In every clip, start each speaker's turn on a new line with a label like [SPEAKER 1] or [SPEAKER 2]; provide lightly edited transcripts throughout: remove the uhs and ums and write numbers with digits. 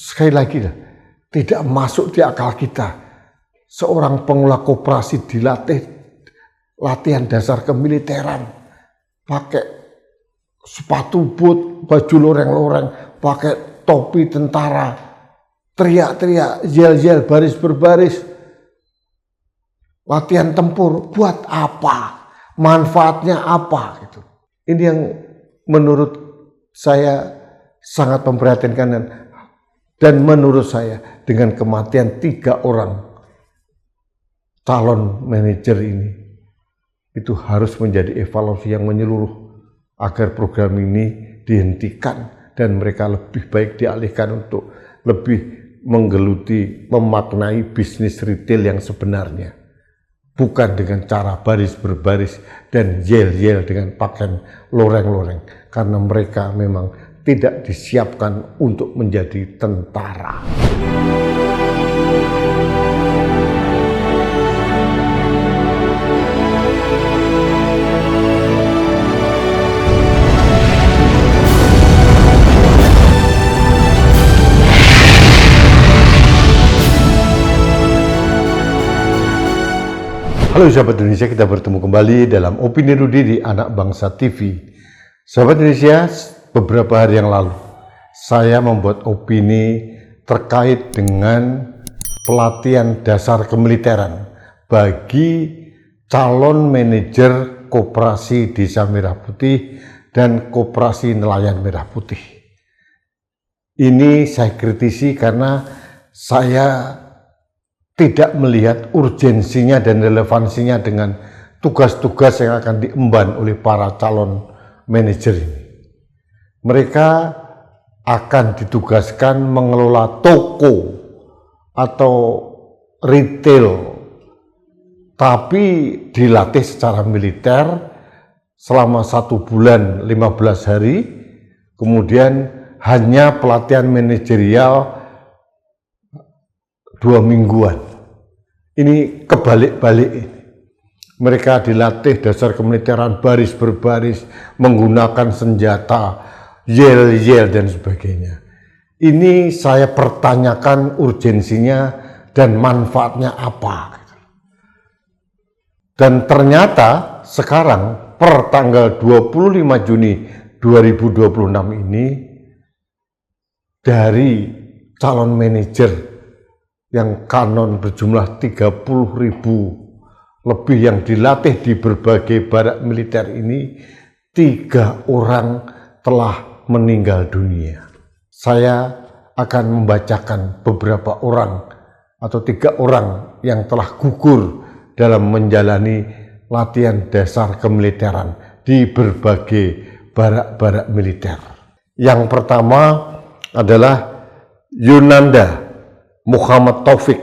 [SPEAKER 1] sekali lagi tidak masuk di akal kita. Seorang pengelola koperasi dilatih latihan dasar kemiliteran, pakai sepatu boot, baju loreng-loreng, pakai topi tentara, teriak-teriak, yel-yel, baris berbaris. Latihan tempur buat apa? Manfaatnya apa? Gitu. Ini yang menurut saya sangat memprihatinkan dan menurut saya dengan kematian 3 orang calon manajer ini itu harus menjadi evaluasi yang menyeluruh agar program ini dihentikan dan mereka lebih baik dialihkan untuk lebih menggeluti memaknai bisnis retail yang sebenarnya, bukan dengan cara baris berbaris dan yel-yel dengan pakaian loreng-loreng, karena mereka memang tidak disiapkan untuk menjadi tentara. Halo sahabat Indonesia, kita bertemu kembali dalam Opini Rudi di Anak Bangsa TV. Sahabat Indonesia, beberapa hari yang lalu saya membuat opini terkait dengan pelatihan dasar kemiliteran bagi calon manajer koperasi Desa Merah Putih dan koperasi nelayan Merah Putih. Ini saya kritisi karena saya tidak melihat urgensinya dan relevansinya dengan tugas-tugas yang akan diemban oleh para calon manajer ini. Mereka akan ditugaskan mengelola toko atau retail, tapi dilatih secara militer selama 1 bulan 15 hari, kemudian hanya pelatihan manajerial 2 mingguan. Ini kebalik-balik ini. Mereka dilatih dasar kemiliteran baris berbaris, menggunakan senjata, yel-yel dan sebagainya. Ini saya pertanyakan urgensinya dan manfaatnya apa. Dan ternyata sekarang per tanggal 25 Juni 2026 ini dari calon manajer yang kanon berjumlah 30.000 lebih yang dilatih di berbagai barak militer ini, 3 orang telah meninggal dunia. Saya akan membacakan beberapa orang atau 3 orang yang telah gugur dalam menjalani latihan dasar kemiliteran di berbagai barak-barak militer. Yang pertama adalah Yunanda Muhammad Taufik.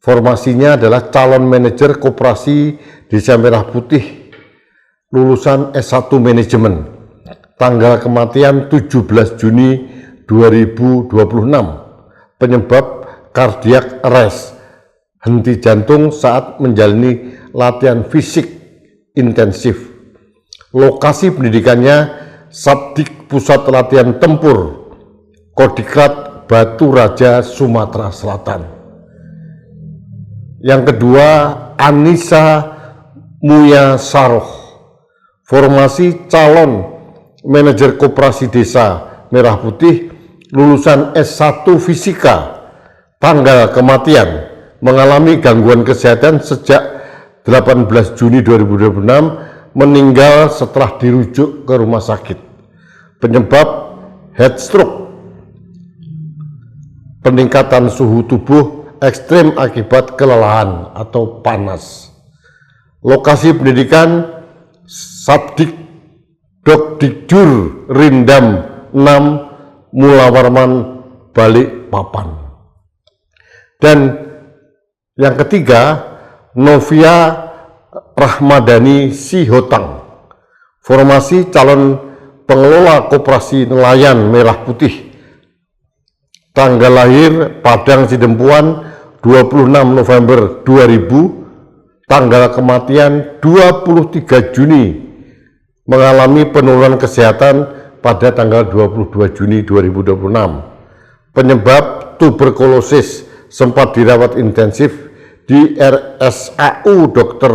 [SPEAKER 1] Formasinya adalah calon manajer koperasi Desa Merah Putih, lulusan S1 manajemen. Tanggal kematian 17 Juni 2026. Penyebab cardiac arrest, henti jantung saat menjalani latihan fisik intensif. Lokasi pendidikannya Sabdik Pusat Latihan Tempur, Kodikrat Batu Raja, Sumatera Selatan. Yang kedua, Anissa Muya Saroh. Formasi calon manajer koperasi Desa Merah Putih, lulusan S1 Fisika. Tanggal kematian, mengalami gangguan kesehatan sejak 18 Juni 2026, meninggal setelah dirujuk ke rumah sakit. Penyebab heat stroke, peningkatan suhu tubuh ekstrim akibat kelelahan atau panas. Lokasi pendidikan Sabdik Dokdikjur Rindam 6 Mulawarman Balikpapan. Dan yang ketiga, Novia Rahmadani Sihotang. Formasi calon pengelola koperasi nelayan Merah Putih. Tanggal lahir Padang Sidempuan 26 November 2000, tanggal kematian 23 Juni, mengalami penurunan kesehatan pada tanggal 22 Juni 2026. penyebab tuberkulosis, sempat dirawat intensif di RSAU Dr.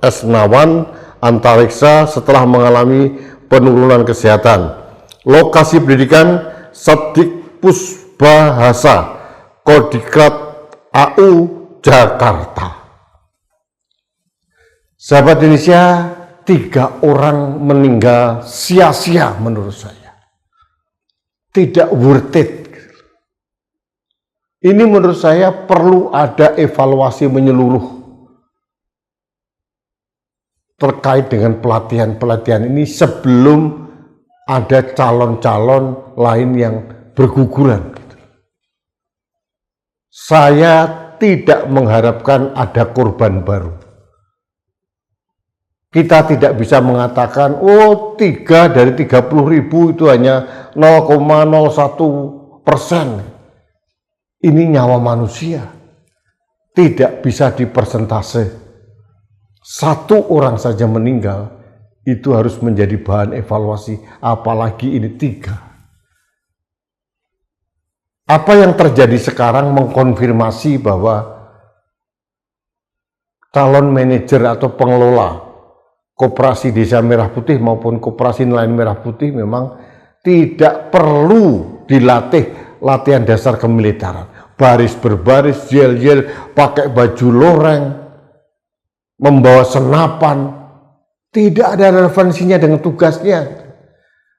[SPEAKER 1] S. Nawan Antariksa setelah mengalami penurunan kesehatan. Lokasi pendidikan Sadik Pusbahasa, Kodikrat AU Jakarta. Sahabat Indonesia, 3 orang meninggal sia-sia menurut saya. Tidak worth it. Ini menurut saya perlu ada evaluasi menyeluruh terkait dengan pelatihan-pelatihan ini sebelum ada calon-calon lain yang berguguran. Saya tidak mengharapkan ada korban baru. Kita tidak bisa mengatakan, oh 3 dari 30.000 itu hanya 0,01%. Ini nyawa manusia. Tidak bisa dipersentase. 1 orang saja meninggal, itu harus menjadi bahan evaluasi, apalagi ini 3. Apa yang terjadi sekarang mengkonfirmasi bahwa calon manajer atau pengelola Koperasi Desa Merah Putih maupun Koperasi Nelayan Merah Putih memang tidak perlu dilatih latihan dasar kemiliteran. Baris berbaris, yel-yel, pakai baju loreng, membawa senapan, tidak ada relevansinya dengan tugasnya.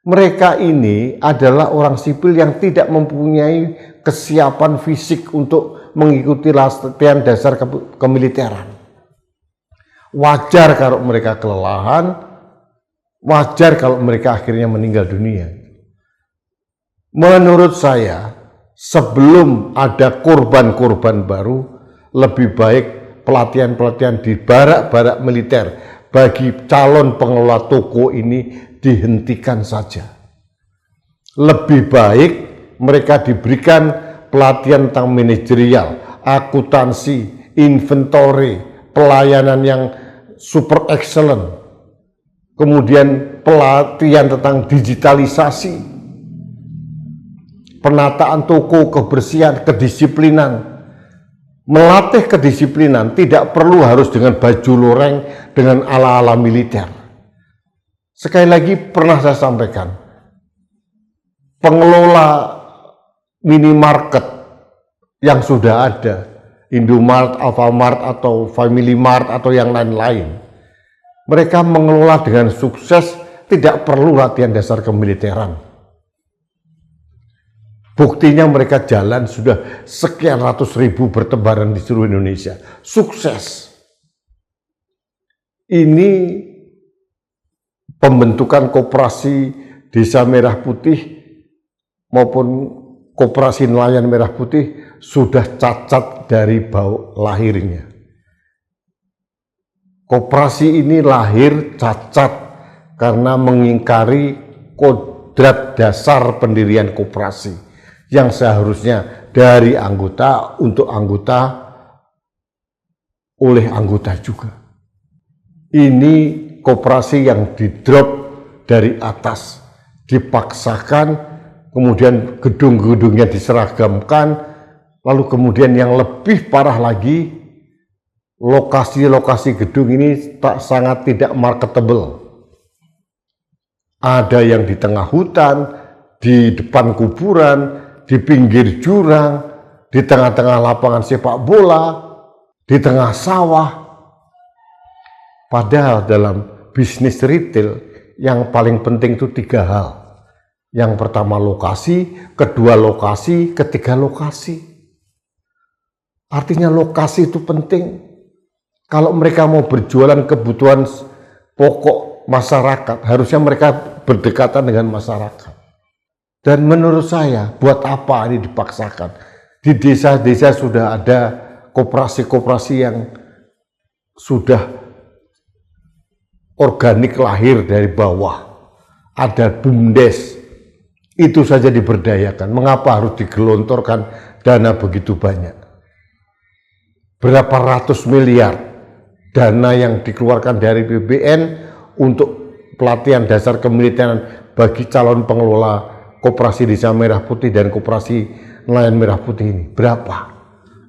[SPEAKER 1] Mereka ini adalah orang sipil yang tidak mempunyai kesiapan fisik untuk mengikuti latihan dasar kemiliteran. Wajar kalau mereka kelelahan, wajar kalau mereka akhirnya meninggal dunia. Menurut saya, sebelum ada korban-korban baru, lebih baik pelatihan-pelatihan di barak-barak militer bagi calon pengelola toko ini dihentikan saja. Lebih baik mereka diberikan pelatihan tentang manajerial, akuntansi, inventory, pelayanan yang super excellent, kemudian pelatihan tentang digitalisasi, penataan toko, kebersihan, kedisiplinan. Melatih kedisiplinan tidak perlu harus dengan baju loreng, dengan ala-ala militer. Sekali lagi pernah saya sampaikan, pengelola minimarket yang sudah ada, Indomart, Alfamart, atau Family Mart, atau yang lain-lain. Mereka mengelola dengan sukses, tidak perlu latihan dasar kemiliteran. Buktinya mereka jalan sudah sekian ratus ribu bertebaran di seluruh Indonesia. Sukses. Ini pembentukan koperasi Desa Merah Putih maupun Koperasi Nelayan Merah Putih sudah cacat dari bau lahirnya. Koperasi ini lahir cacat karena mengingkari kodrat dasar pendirian koperasi yang seharusnya dari anggota untuk anggota oleh anggota juga. Ini koperasi yang didrop dari atas, dipaksakan, kemudian gedung-gedungnya diseragamkan, lalu kemudian yang lebih parah lagi, lokasi-lokasi gedung ini sangat tidak marketable. Ada yang di tengah hutan, di depan kuburan, di pinggir jurang, di tengah-tengah lapangan sepak bola, di tengah sawah. Padahal dalam bisnis retail yang paling penting itu 3 hal. Yang pertama lokasi, kedua lokasi, ketiga lokasi. Artinya lokasi itu penting. Kalau mereka mau berjualan kebutuhan pokok masyarakat, harusnya mereka berdekatan dengan masyarakat. Dan menurut saya, buat apa ini dipaksakan? Di desa-desa sudah ada koperasi-koperasi yang sudah organik lahir dari bawah. Ada BUMDes. Itu saja diberdayakan. Mengapa harus digelontorkan dana begitu banyak? Berapa ratus miliar dana yang dikeluarkan dari BBN untuk pelatihan dasar kemiliteran bagi calon pengelola Koperasi Desa Merah Putih dan Koperasi nelayan merah putih ini? Berapa?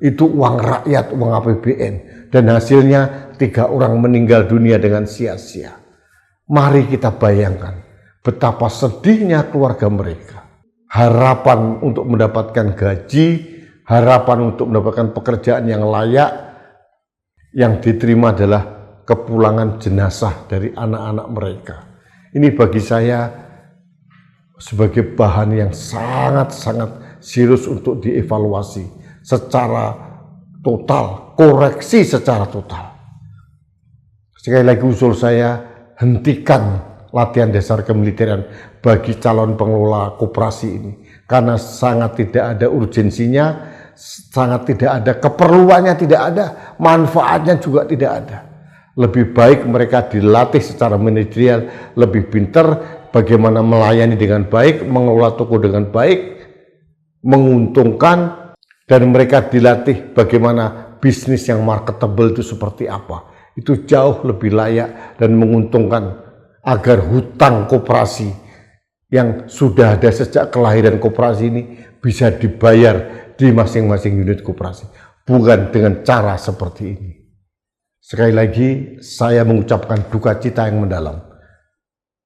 [SPEAKER 1] Itu uang rakyat, uang APBN. Dan hasilnya 3 orang meninggal dunia dengan sia-sia. Mari kita bayangkan betapa sedihnya keluarga mereka. Harapan untuk mendapatkan gaji, harapan untuk mendapatkan pekerjaan yang layak, yang diterima adalah kepulangan jenazah dari anak-anak mereka. Ini bagi saya sebagai bahan yang sangat-sangat serius untuk dievaluasi secara total, koreksi secara total. Sekali lagi usul saya, hentikan latihan dasar kemiliteran bagi calon pengelola koperasi ini, karena sangat tidak ada urgensinya, sangat tidak ada keperluannya, tidak ada manfaatnya juga tidak ada. Lebih baik mereka dilatih secara manajerial, lebih pintar bagaimana melayani dengan baik, mengelola toko dengan baik, menguntungkan, dan mereka dilatih bagaimana bisnis yang marketable itu seperti apa. Itu jauh lebih layak dan menguntungkan agar hutang koperasi yang sudah ada sejak kelahiran koperasi ini bisa dibayar di masing-masing unit koperasi, bukan dengan cara seperti ini. Sekali lagi saya mengucapkan duka cita yang mendalam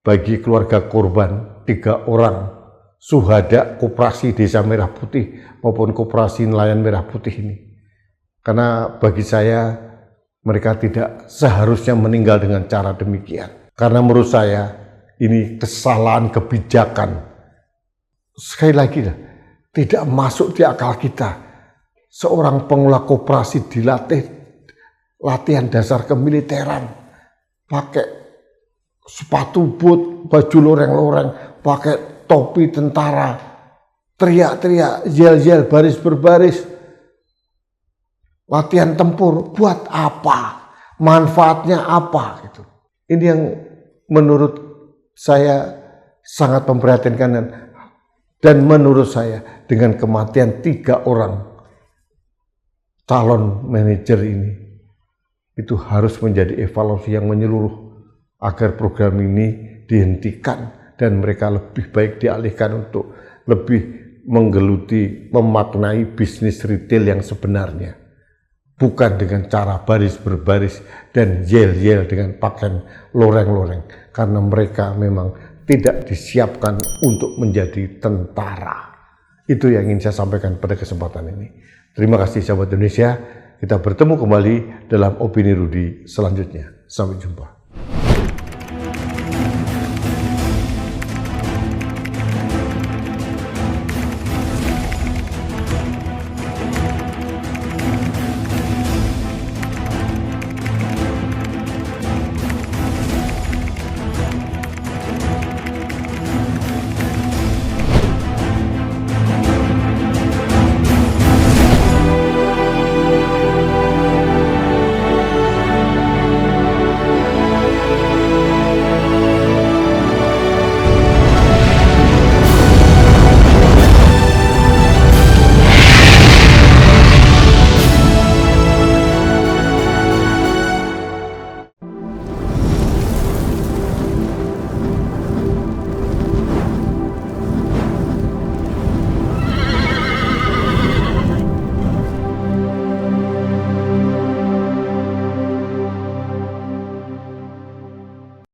[SPEAKER 1] bagi keluarga korban 3 orang suhada koperasi Desa Merah Putih maupun koperasi nelayan Merah Putih ini. Karena bagi saya mereka tidak seharusnya meninggal dengan cara demikian. Karena menurut saya ini kesalahan kebijakan. Sekali lagi tidak masuk di akal kita. Seorang pengelola koperasi dilatih latihan dasar kemiliteran, pakai sepatu boot, baju loreng-loreng, pakai topi tentara, teriak-teriak, yel-yel, baris berbaris, latihan tempur. Buat apa? Manfaatnya apa? Gitu. Ini yang menurut saya sangat memprihatinkan, dan menurut saya dengan kematian 3 orang calon manajer ini, itu harus menjadi evaluasi yang menyeluruh agar program ini dihentikan dan mereka lebih baik dialihkan untuk lebih menggeluti, memaknai bisnis retail yang sebenarnya, bukan dengan cara baris berbaris dan yel-yel dengan pakaian loreng-loreng, karena mereka memang tidak disiapkan untuk menjadi tentara. Itu yang ingin saya sampaikan pada kesempatan ini. Terima kasih sahabat Indonesia. Kita bertemu kembali dalam Opini Rudi selanjutnya. Sampai jumpa.